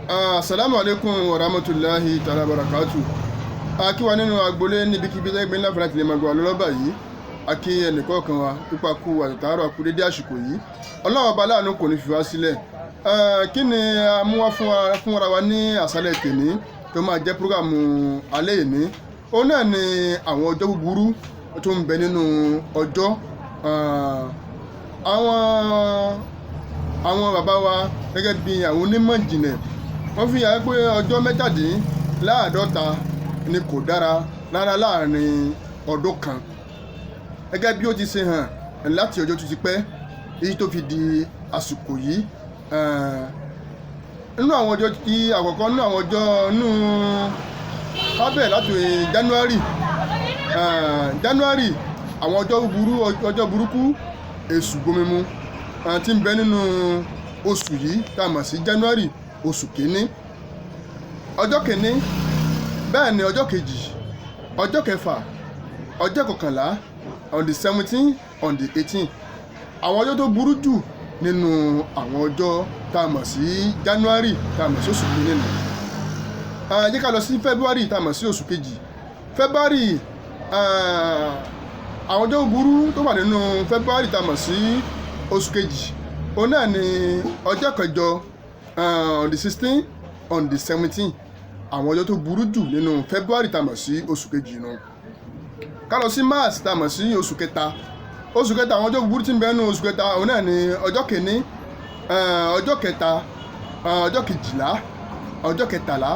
Assalamu alaikum wa rahmatullahi ta'ala barakatuh. Akí wa nínú agbolé níbikíbi lẹ́gbẹ̀ẹ́ ńlá fúnra tìlẹ̀ máa lọ́lọ́bà yìí. Akí ẹnìkọ̀ọ̀kan wa pípa kú àtàtàárọ̀ àkú dédé àsìkò yìí. Ọlọ́run ọba láàánú kò ní fi wá sílẹ̀. Kí ni a mú wá fún ara wa ní àṣálẹ́ tèmi tó máa jẹ́ prógrámù alẹ́ ìní? Ó náà ni àwọn ọjọ́ búburú tó ń bẹ nínú ọjọ́. Àwọn bàbá wa gẹ́gẹ́ bí àwọn onímọ̀ ìjìnlẹ̀ wọ́n fi hàn pé ọjọ́ mẹ́tàdínláàdọ́ta ni kò dára rárá láàrin ọdún kan, gẹ́gẹ́ bí ó ti ṣe hàn láti ọjọ́ tó ti pẹ́ èyí tó fi di àsìkò yìí. Nínú àwọn ọjọ́ tí àkọ́kọ́ nínú àwọn ọjọ́ pábẹ̀ láti January àwọn ọjọ́ burúkú èṣù gbomimu tí ń bẹ nínú oṣù yìí tá a mọ̀ sí January oṣù kìíní, ọjọ́ kìíní, bẹ́ẹ̀ ni ọjọ́ kejì, ọjọ́ kẹfà, ọjọ́ kọkànlá, on the 17, on the 18. Àwọn ọjọ́ tó burú jù nínú àwọn ọjọ́ tá a mọ̀ sí January tá a mọ̀ sí oṣù kìíní nù. Jẹ́ ká lọ sí February tá a mọ̀ sí oṣù kejì. February, àwọn ọjọ́ burú tó wà nínú February tá a mọ̀ sí oṣù kejì, òun náà ni ọjọ́ kẹjọ, on the 16, on the 17. Àwọn ọjọ́ tó burú jù nínú February tá a mọ̀ sí oṣù kejì nù. Ká lọ sí March tá a mọ̀ sí oṣù kẹta. Oṣù kẹta, àwọn ọjọ́ burú tí ń bẹ nínú oṣù kẹta òun náà ni ọjọ́ kìíní, ọjọ́ kẹta, ọjọ́ kejìlá, ọjọ́ kẹtàlá,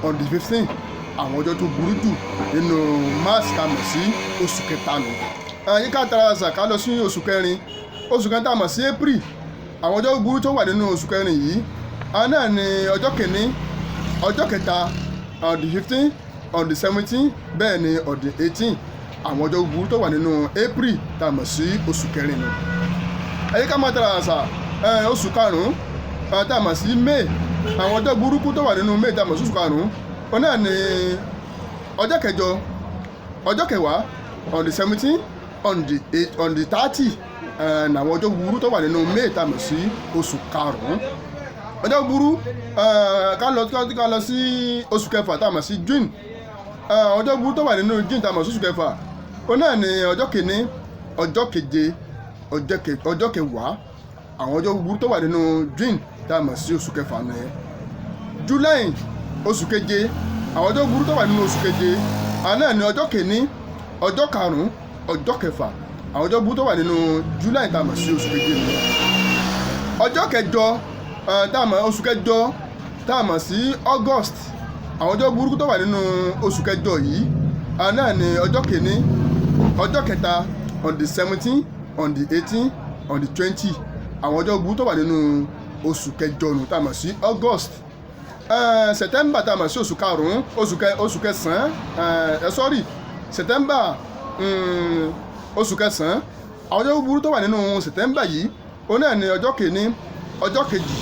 on the 15. Àwọn ọjọ́ tó burú jù nínú March tá a mọ̀ sí oṣù kẹta nù. Yíká tara àṣà ká lọ sí oṣù kẹrin. Oṣù kan tá a mọ̀ sí April. Àwọn ọjọ́ burú tó wà nínú oṣù kẹrin yìí náà ni ọjọ́ kìíní, ọjọ́ kẹta, on the 15, on the 17, bẹ́ẹ̀ ni on the 18. Àwọn ọjọ́ burú tó wà nínú April tá a mọ̀ sí oṣù kẹrin nù. Ká máa tara àṣà oṣù karùn-ún tá a mọ̀ sí May. Àwọn ọjọ́ burúkú tó wà nínú May tá a mọ̀ sí oṣù karùn-ún òun náà ni ọjọ́ kẹjọ, ọjọ́ kẹwàá, on the 17, on the 30. Àwọn ọjọ́ burú tó wà nínú May tá a mọ̀ sí oṣù karùn-ún. Ọjọ́ burú ká lọ sí oṣù kẹfà tá a mọ̀ sí June. Ọjọ́ burú tó wà nínú June tá a mọ̀ sí oṣù kẹfà òun náà ni ọjọ́ kìíní, ọjọ́ keje, ọjọ́ kẹwàá. Àwọn ọjọ́ burú tó wà nínú June tá a mọ̀ sí oṣù kẹfà nìyẹn. July, oṣù keje. Àwọn ọjọ́ burú tó wà nínú oṣù keje náà ni ọjọ́ kìíní, ọjọ́ karùn-ún, ọjọ́ kẹfà. Àwọn ọjọ́ burú tó wà nínú July tá a mọ̀ sí oṣù keje nìyẹn. Ọjọ́ kẹjọ oṣù kẹjọ tá a mọ̀ sí August. Àwọn ọjọ́ burúkú tó wà nínú oṣù kẹjọ yìí náà ni ọjọ́ kìíní, ọjọ́ kẹta, on the 17, on the 18, on the 20. Àwọn ọjọ́ burúkú tó wà nínú oṣù kẹjọ nù tá a mọ̀ sí August. September tá a mọ̀ sí oṣù karùn-ún, oṣù kẹsàn-án, September, oṣù kẹsàn-án. Àwọn ọjọ́ burúkú tó wà nínú September yìí òun náà ni ọjọ́ kìíní, ọjọ́ kejì,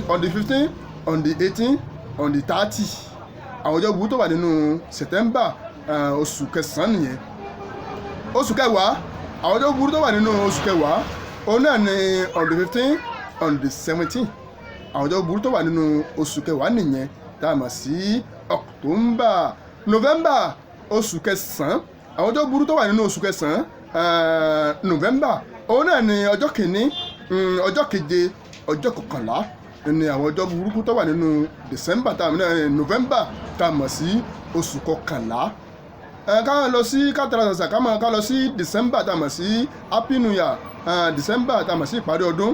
on the 15, on the 18, on the 30. Àwọn ọjọ́ burúkú tó wà nínú September, oṣù kẹsàn-án nìyẹn. Oṣù kẹwàá, àwọn ọjọ́ burúkú tó wà nínú oṣù kẹwàá òun náà ni on the 15, on the 17. Àwọn ọjọ́ burúkú tó wà nínú oṣù kẹwàá nìyẹn tá a mọ̀ sí October. November, oṣù kẹsàn-án. Àwọn ọjọ́ burúkú tó wà nínú oṣù kẹsàn-án, November òun náà ni ọjọ́ kìíní, ọjọ́ keje, ọjọ́ kọkànlá. Ni àwọn ọjọ́ burúkú tó wà nínú December November tá a mọ̀ sí oṣù kọkànlá. Ká lọ sí kátàràṣà ká lọ sí December tá a mọ̀ sí Happy New Year. December tá a mọ̀ sí ìparí ọdún.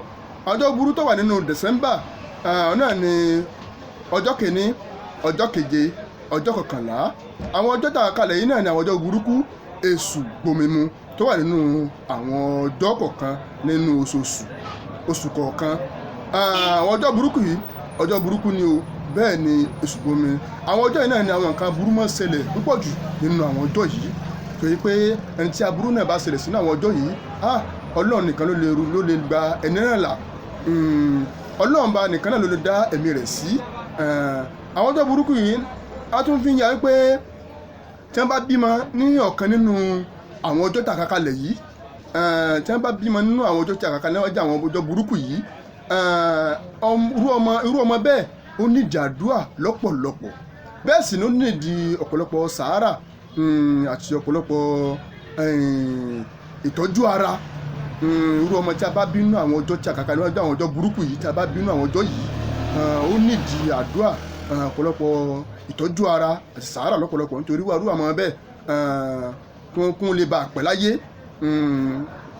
Ọjọ́ burúkú tó wà nínú December náà ni ọjọ́ kìíní, ọjọ́ keje, ọjọ́ kọkànlá. Àwọn ọjọ́ tá a kalẹ̀ yìí náà ni àwọn ọjọ́ burúkú èṣù gbomimu tó wà nínú àwọn ọjọ́ kọ̀ọ̀kan nínú oṣù kọ̀ọ̀kan. Àwọn ọjọ́ burúkú yìí, ọjọ́ burúkú ni o, bẹ́ẹ̀ ni èṣù gbomi. Àwọn ọjọ́ yìí náà ni àwọn nǹkan burú máa ń ṣẹlẹ̀ púpọ̀ jù nínú àwọn ọjọ́ yìí, torí pé ẹni tí aburú náà bá ṣẹlẹ̀ sínú àwọn ọjọ́ yìí, Ọlọ́run nìkan ló lè gba ẹni náà là. Ọlọ́run bá nìkan náà ló lè dá ẹ̀mí rẹ̀ sí. Àwọn ọjọ́ burúkú yìí a tún fi ń yà pé tí wọ́n bá bímọ ní ọ̀kan nínú àwọn ọjọ́ tá a kàkalẹ̀ yìí, tí wọ́n bá bímọ nínú àwọn ọjọ́ tí a kàkalẹ̀ wọ́n jẹ́ àwọn ọjọ́ burúkú yìí, irú ọmọ bẹ́ẹ̀ ó nídìí àdúrà lọ́pọ̀lọpọ̀ bẹ́ẹ̀ sì ni ó nídìí ọ̀pọ̀lọpọ̀ sàárà àti ọ̀pọ̀lọpọ̀ ìtọ́jú ara irú ọmọ tí a bá bínú àwọn ọjọ́ tí a kàkà níwájú àwọn ọjọ́ burúkú yìí tí a bá bínú àwọn ọjọ́ yìí ó nídìí àdúrà ọ̀pọ̀lọpọ̀ ìtọ́jú ara àti sàárà lọ́pọ̀lọpọ̀ nítorí wà rú àwọn bẹ́ẹ̀ kún lè bá àpẹ́ láyé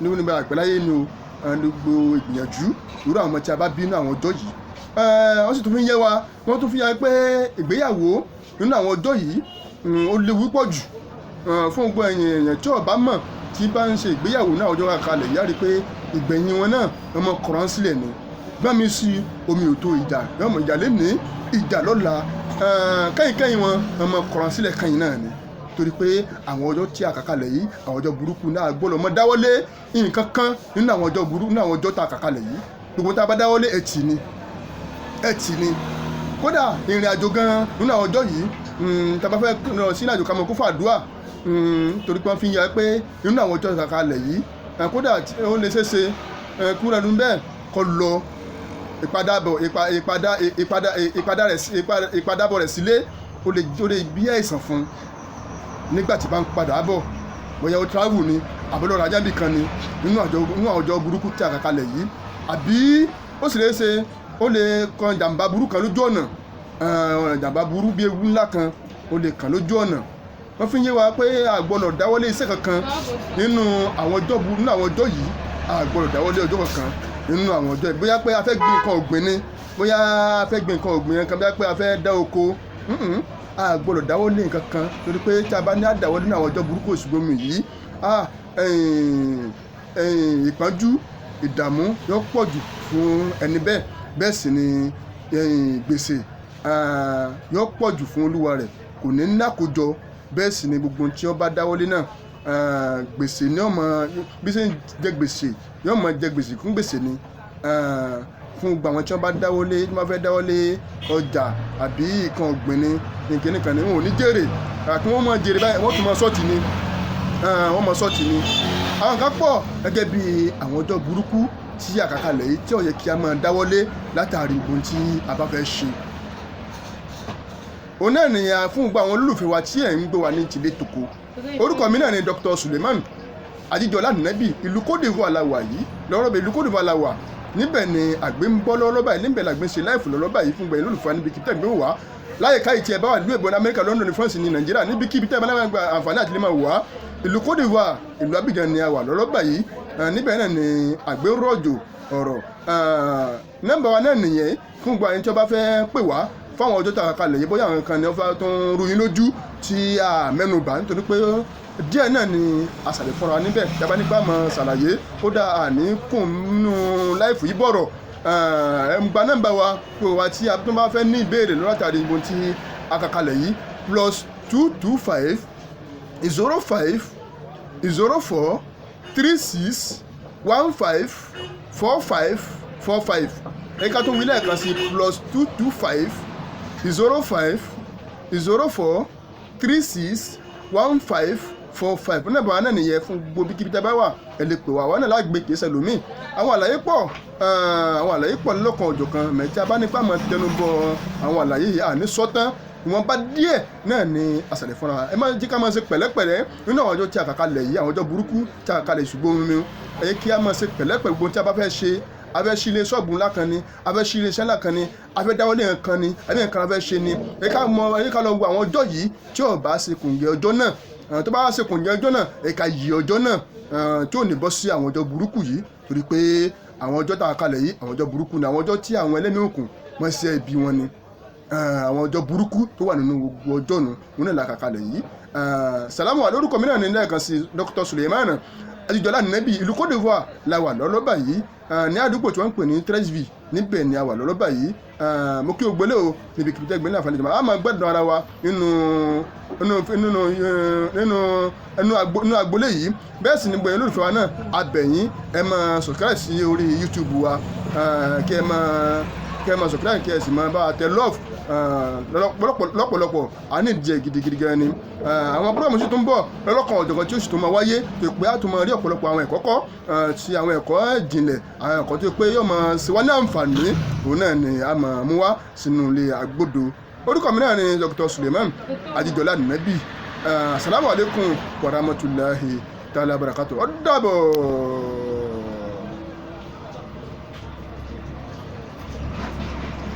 ní bá àpẹ́ láyé ni o gbogbo ìgbìyànjú irú àwọn ọmọ tí a bá bínú àwọn ọjọ́ yìí wọ́n sì tún fi ń yé wa wọ́n tún fi yé pé ìgbéyàwó nínú àwọn ọjọ́ yìí ó léwu pọ̀ jù fún gbogbo èèyàn tí ó bá mọ̀ tí bá ń ṣe ìgbéyàwó náà ọjọ́ kalẹ̀ yára pé ìgbẹ̀yìn wọn náà ọmọ kọ̀ọ̀rán sílẹ̀ ni gbọ́n mi sí omi ò tó ìjà yọmọ ìjà lẹ́ni ìjà lọ́la kẹ́yìn wọn ọmọ kọ̀ọ̀rán sílẹ̀ kẹ́yìn náà ni torí pé àwọn ọjọ́ tí a kà kalẹ̀ yìí àwọn ọjọ́ burúkú náà gbọ́dọ̀ mọ́ dáwọ́lé nǹkan kan nínú àwọn ọjọ́ burúkú nínú àwọn ọjọ́ tá a kà kalẹ̀ yìí gbogbo tá a bá dáwọ́lé ẹtì ni kódà ìrìn àjò gan nínú àwọn ọjọ́ yìí tá a bá fẹ́ lọ sí ìrìnàjò kan mọ́ kó fàdúà torí pé wọ́n fi ń yà pé nínú àwọn ọjọ́ tá a kà kalẹ̀ yìí kódà ó lè ṣeéṣe kúrò lẹ́nu bẹ́ẹ̀ kọ́ lọ ìpadàbọ̀ rẹ̀ sílé ó lè bí àìsàn fún nígbà tí bá ń padà bọ̀ bóyá ó travel ni àbọ̀lọ́ rajà bì kan ni nínú àjọ burúkú tí a kà kalẹ̀ yìí àbí ó sì lè ṣe ó lè kan jàǹbá burú kan lójú ọ̀nà jàǹbá burú bí ewu ńlá kan ó lè kàn lójú ọ̀nà wọ́n fi ń yé wa pé a gbọ́dọ̀ dáwọ́lé iṣẹ́ kankan nínú àwọn ọjọ́ yìí a gbọ́dọ̀ dáwọ́lé ọjọ́ kankan nínú àwọn ọjọ́ yìí bóyá pé a fẹ́ gbin nǹkan ọ̀gbìn ni bóyá a fẹ́ gbin nǹkan ọ̀gbìn kan bóyá pé a fẹ́ dá oko a gbọ́dọ̀ dáwọ́lé nǹkan kan torí pé tí a bá ní àdáwọ́lé nínú àwọn ọjọ́ burúkú òṣùgbọ́n mi yìí ìpọ́njú ìdààmú yóò pọ̀ jù fún ẹni bẹ́ẹ̀ sì ni gbèsè yóò pọ̀ jù fún olúwa rẹ̀ kò ní nákójọ bẹ́ẹ̀ sì ni gbogbo tí wọ́n bá dáwọ́lé náà gbèsè ni ọmọ bí ṣe ń jẹ gbèsè yóò mọ jẹ gbèsè fún gbèsè ni fún gbogbo àwọn tí wọ́n bá dáwọ́lé tí wọ́n fẹ́ dáwọ́lé ọjà àbí nǹkan ọ̀gbìn ni nǹkan nìkan ni wọn ò ní jèrè àti wọ́n mọ jèrè báyìí wọ́n tún mọ sọ́ọ̀tì ni àwọn kan pọ̀ gẹ́gẹ́ bí àwọn ọjọ́ burúkú tí àkàkalẹ̀ yìí tí ó yẹ kí a máa dáwọ́lé látàrí ohun tí a bá fẹ́ ṣe. òun náà nìyẹn fún gbogbo àwọn olólùfẹ́ wa tí ẹ̀ ń gbé wa ní tìlé tòkó orúkọ mi náà ni Dr. Suleiman Ajíjọlá Nẹ́bì ìlú Côte d'Ivoire la wà yìí lọ́rọ̀ bẹ̀ ìlú Côte d'Ivoire la wà níbẹ̀ ni àgbẹ̀ ń bọ́ lọ́rọ́ báyìí níbẹ̀ làgbẹ̀ ń ṣe láìfù lọ́rọ́ báyìí fún gbẹ̀yìn olólùfẹ́ níbi kí tẹ̀gbẹ́ wà láyìíká ìtì ẹ̀ bá wà nílùú èbó ní Amẹ́ríkà London France ní Nàìjíríà níbi kí ibi tẹ́ ẹ bá láwọn àǹfààní àti lè máa wà ìlú Côte d'Ivoire ìlú Abidjan ni a wà lọ́rọ́ báyìí níbẹ̀ náà ni àgbẹ̀ ń rọ̀jò ọ̀rọ̀ nọ́mbà wa náà nìyẹn fún gbogbo àyẹ̀tí ọba fẹ́ pè wá fáwọn ọjọ́ tá a kalẹ̀ yìí bóyá àwọn kan ní ọfà tó ń ru yín lójú tí a mẹ́nu bà nítorí pé díẹ̀ náà ni àṣàlẹ̀ fúnra níbẹ̀ yaba nípa mọ̀ ṣàlàyé ó dá àní kùn nínú láìfù yìí bọ̀rọ̀ gba nọ́mbà wa pé wa tí a tó bá fẹ́ ní ìbéèrè lọ́tàrí ibo tí a kà kalẹ̀ yìí +225 05 04 36 15 45 45 ẹ̀ka tó wí lẹ́ẹ̀kan sí +225 05 04 36 15 45 nọ́mbà wa náà nìyẹn fún gbogbo bíkíbi tẹ́ bá wà ẹ lè pè wá wa náà lágbè kìí ṣẹlòmíì àwọn àlàyé pọ̀ lọ́kàn òjọ̀kan mẹ́tí a bá nípa mọ́ tẹnu bọ àwọn àlàyé yìí àní sọ́tán ìwọ̀nba díẹ̀ náà ni àṣàlẹ̀ fúnra ẹ máa jí ká máa ṣe pẹ̀lẹ́pẹ̀lẹ́ nínú àwọn ọjọ́ tí a kà kalẹ̀ yìí àwọn ọjọ́ burúkú tí a kà kalẹ̀ ṣùgbọ́n mi ẹ yẹ kí a máa ṣe pẹ̀lẹ́pẹ̀lẹ́ gbogbo tí a bá fẹ́ ṣe a fẹ́ ṣí ilé ṣọ́ọ̀bù ńlá kan ni a fẹ́ ṣí ilé iṣẹ́ ńlá kan ni a fẹ́ dáwọ́lé nǹkan ni àbí nǹkan a fẹ́ ṣe ni ẹ ká lọ wo àwọn ọjọ́ yìí tí ò bá ṣe kùngẹ́ ọjọ́ náà tó bá ṣe kùngẹ́ ọjọ́ náà ẹ ká yí ọjọ́ náà tí ò ní bọ́ sí àwọn ọjọ́ burúkú yìí torí pé àwọn ọjọ́ tá a kalẹ̀ yìí àwọn ọjọ́ burúkú ni àwọn ọjọ́ tí àwọn ẹlẹ́mìí òkun wọ́n ṣe ẹbí wọn ni àwọn ọjọ́ burúkú tó wà nínú gbogbo ọjọ́ nu wọn náà làkàkalẹ̀ yìí salamu alẹ́ orúkọ mi náà ní lẹ́ẹ̀kan sí Dr. Suleiman Ajíjọlá Nẹ́bì ìlú Côte d'Ivoire la wà lọ́lọ́bà yìí ní àdúgbò tí wọ́n ń pè ní Treichville níbẹ̀ ni a wà lọ́lọ́bà yìí mo kí o gbélé o níbi kìí tẹ́ gbélé àǹfààní ìjọba a máa gbẹ́dùn ara wa nínú agbolé yìí bẹ́ẹ̀ sì ni gbẹ̀yìn olólùfẹ́ wa náà abẹ̀yìn ẹ máa subscribe sí orí YouTube wa kí ẹ máa kẹ́ ẹ máa subscribe kí ẹ sì máa bá a tẹ love lọ́pọ̀lọpọ̀ a ní ìdíje gidigidi gan ni àwọn program sì tún bọ̀ lọ́lọ́kan ọ̀jọ̀kan tí ó sì tún máa wáyé tó pé a tún máa rí ọ̀pọ̀lọpọ̀ àwọn ẹ̀kọ́ kọ́ ti àwọn ẹ̀kọ́ ìjìnlẹ̀ àwọn ẹ̀kọ́ tó pé yóò máa ṣe wá ní àǹfààní òun náà ni a máa mú wá sínú ilé agbódo orúkọ mi náà ni Dr. Suleiman Ajijola Nabi assalamu alaikum warahmatullahi ta'ala barakatuh ó dàbọ̀.